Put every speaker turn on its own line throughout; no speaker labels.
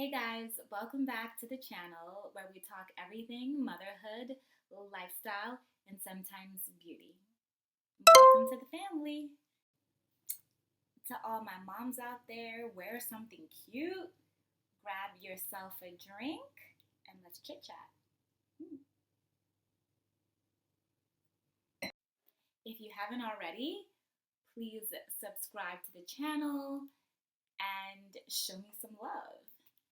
Hey guys, welcome back to the channel where we talk everything motherhood, lifestyle, and sometimes beauty. Welcome to the family. To all my moms out there, wear something cute, grab yourself a drink, and let's chit chat. If you haven't already, please subscribe to the channel and show me some love.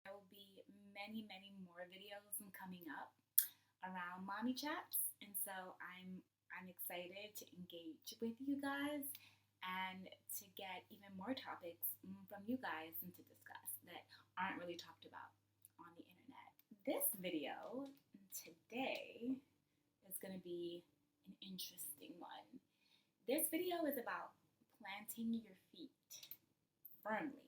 There will be many more videos coming up around mommy chats, and so I'm excited to engage with you guys and to get even more topics from you guys and to discuss that aren't really talked about on the internet. This video today is going to be an interesting one. This video is about planting your feet firmly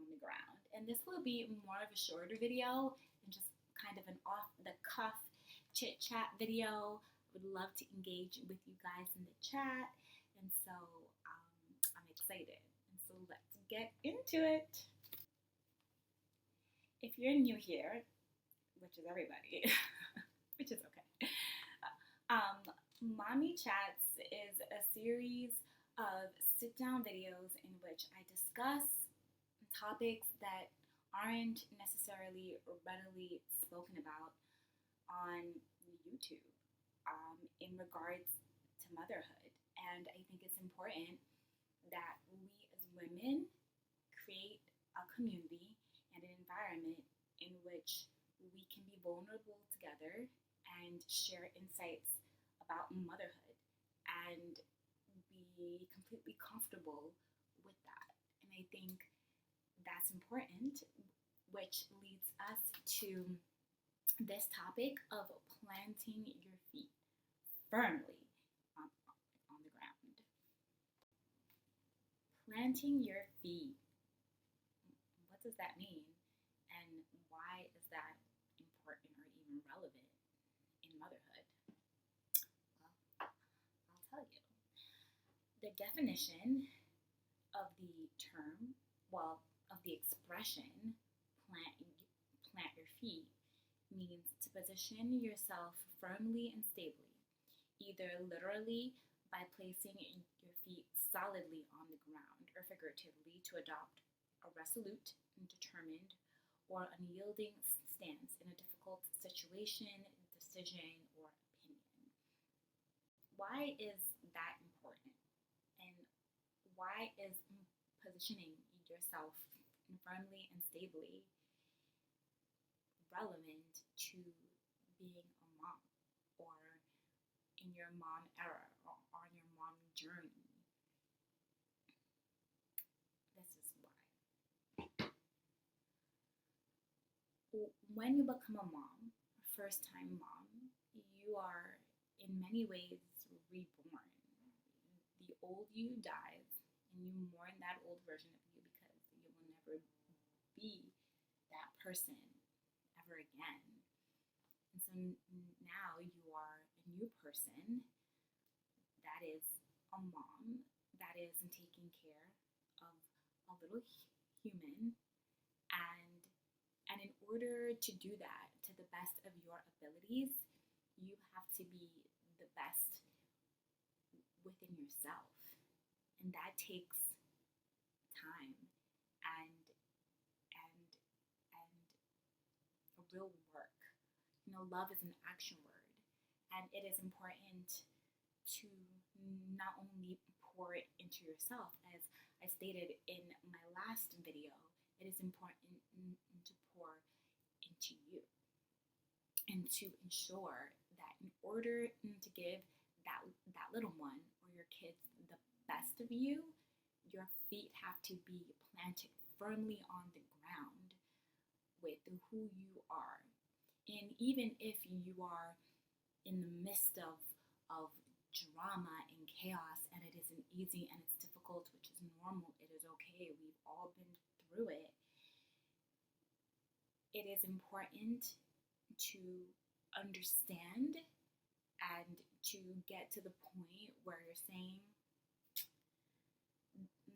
on the ground, and this will be more of a shorter video and just kind of an off the cuff chit chat video. I would love to engage with you guys in the chat, and so I'm excited. And so let's get into it. If you're new here, which is everybody, which is okay, Mommy Chats is a series of sit down videos in which I discuss topics that aren't necessarily readily spoken about on YouTube in regards to motherhood. And I think it's important that we as women create a community and an environment in which we can be vulnerable together and share insights about motherhood and be completely comfortable with that. And I think that's important, which leads us to this topic of planting your feet firmly on the ground. Planting your feet. What does that mean? And why is that important or even relevant in motherhood? Well, I'll tell you. The definition of the term, of the expression, plant your feet, means to position yourself firmly and stably, either literally by placing your feet solidly on the ground or figuratively to adopt a resolute and determined or unyielding stance in a difficult situation, decision, or opinion. Why is that important? And why is positioning yourself firmly and stably relevant to being a mom or in your mom era or on your mom journey? This is why. When you become a mom, a first time mom, you are in many ways reborn. The old you dies and you mourn that old version of you because you will never be that person ever again. And so now you are a new person that is a mom, that is taking care of a little human. And in order to do that to the best of your abilities, you have to be the best within yourself. And that takes time and a real work. Love is an action word, and it is important to not only pour it into yourself, as I stated in my last video, it is important to pour into you and to ensure that in order to give that little one or your kids the best of you, your feet have to be planted firmly on the ground with who you are. And even if you are in the midst of drama and chaos and it isn't easy and it's difficult, which is normal, it is okay, we've all been through it, it is important to understand and to get to the point where you're saying,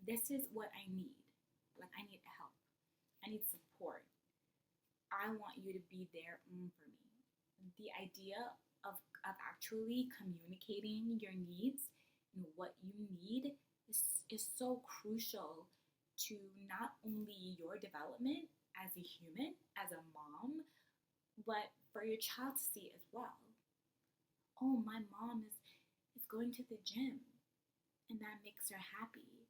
this is what I need. Like, I need help. I need support. I want you to be there for me. The idea of actually communicating your needs and what you need is so crucial to not only your development as a human, as a mom, but for your child to see as well. Oh, my mom is going to the gym and that makes her happy.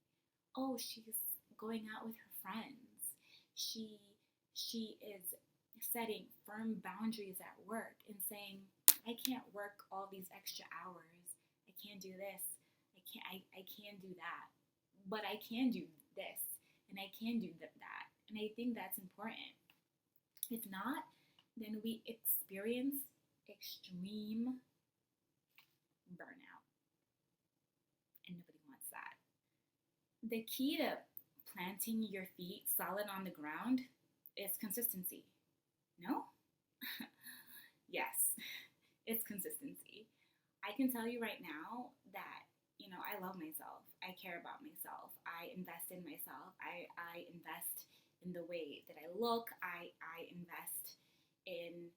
Oh, she's going out with her friends. She she is setting firm boundaries at work and saying, I can't work all these extra hours. I can't do this. I can't do that. But I can do this and I can do that. And I think that's important. If not, then we experience extreme burnout. And nobody wants that. The key to planting your feet solid on the ground is consistency. No? Yes, it's consistency. I can tell you right now that, I love myself. I care about myself. I invest in myself. I invest in the way that I look. I invest in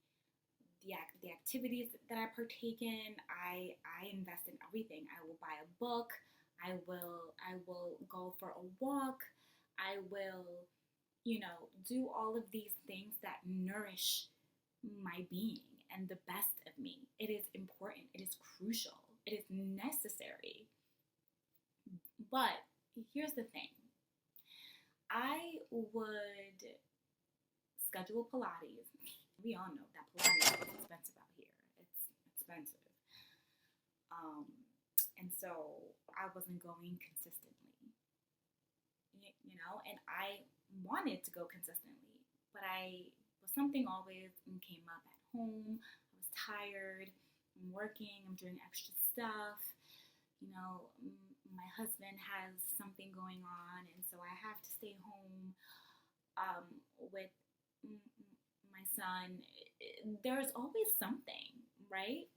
the activities that I partake in. I invest in everything. I will buy a book. I will go for a walk. I will, do all of these things that nourish my being and the best of me. It is important. It is crucial. It is necessary. But here's the thing. I would schedule Pilates. We all know that Pilates is expensive out here. It's expensive. And so I wasn't going consistently, and I wanted to go consistently, but something always came up at home. I was tired. I'm working. I'm doing extra stuff. My husband has something going on, and so I have to stay home with my son. There's always something, right?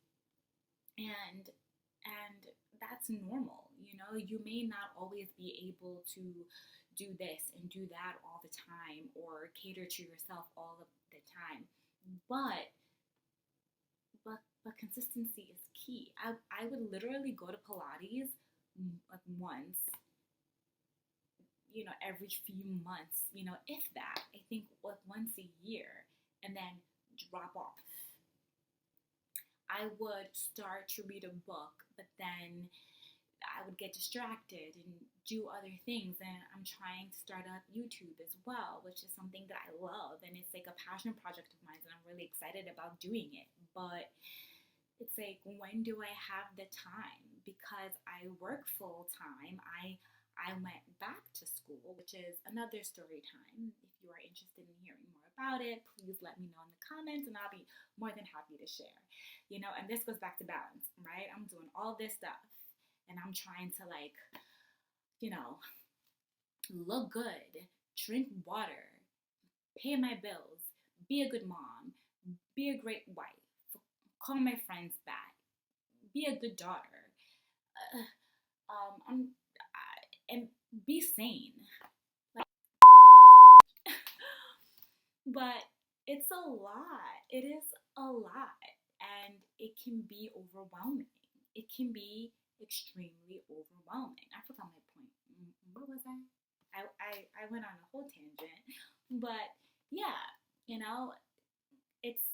And that's normal. You may not always be able to do this and do that all the time or cater to yourself all of the time, but consistency is key. I would literally go to Pilates like once, every few months, if that. I think like once a year, and then drop off. I would start to read a book, but then I would get distracted and do other things. And I'm trying to start up YouTube as well, which is something that I love. And it's like a passion project of mine, and I'm really excited about doing it. But it's like, when do I have the time? Because I work full time. I went back to school, which is another story time. If you are interested in hearing more about it, please let me know in the comments and I'll be more than happy to share. And this goes back to balance, right? I'm doing all this stuff and I'm trying to look good, drink water, pay my bills, be a good mom, be a great wife, call my friends back, be a good daughter, and be sane. But it's a lot. It is a lot. And it can be overwhelming. It can be extremely overwhelming. I forgot my point. What was I? I went on a whole tangent. But yeah, it's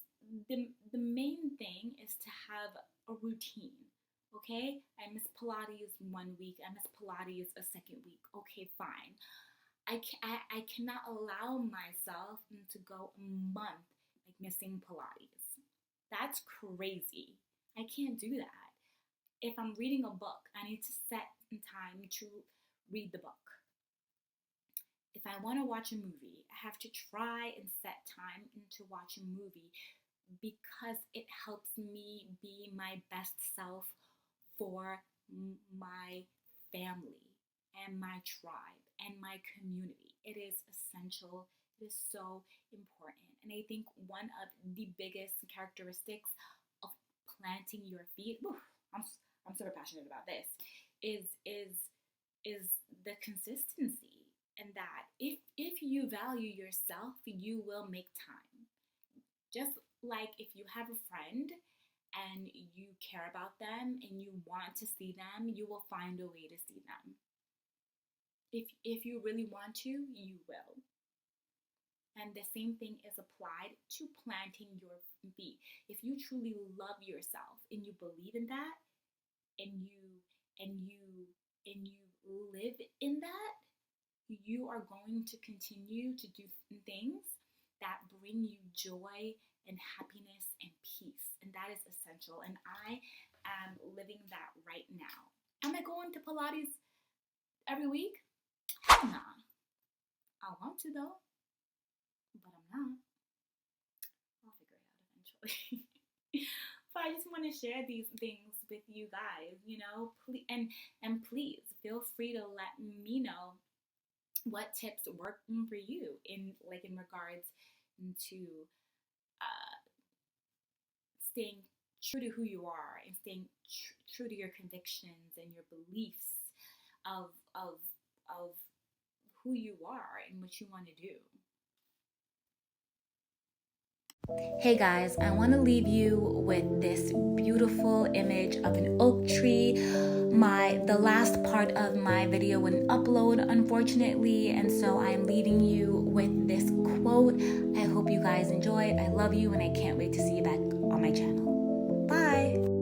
the main thing is to have a routine. Okay, I miss Pilates 1 week. I miss Pilates a second week. Okay, fine. I cannot allow myself to go a month like missing Pilates. That's crazy. I can't do that. If I'm reading a book, I need to set time to read the book. If I want to watch a movie, I have to try and set time to watch a movie because it helps me be my best self for my family and my tribe and my community. It is essential. It is so important. And I think one of the biggest characteristics of planting your feet, I'm super passionate about this, is the consistency. And that if you value yourself, you will make time. Just like if you have a friend and you care about them and you want to see them, you will find a way to see them. If you really want to, you will. And the same thing is applied to planting your feet. If you truly love yourself and you believe in that, and you live in that, you are going to continue to do things that bring you joy and happiness and peace. And that is essential. And I am living that right now. Am I going to Pilates every week? Hell nah. I want to though, but I'm not. I'll figure it out eventually. But I just want to share these things with you guys, and please feel free to let me know what tips work for you in regards to uh, staying true to who you are and staying true to your convictions and your beliefs of of of who you are and what you want to do. Hey guys, I want to leave you with this beautiful image of an oak tree. The last part of my video wouldn't upload, unfortunately, and so I'm leaving you with this quote. I hope you guys enjoyed. I love you, and I can't wait to see you back on my channel. Bye!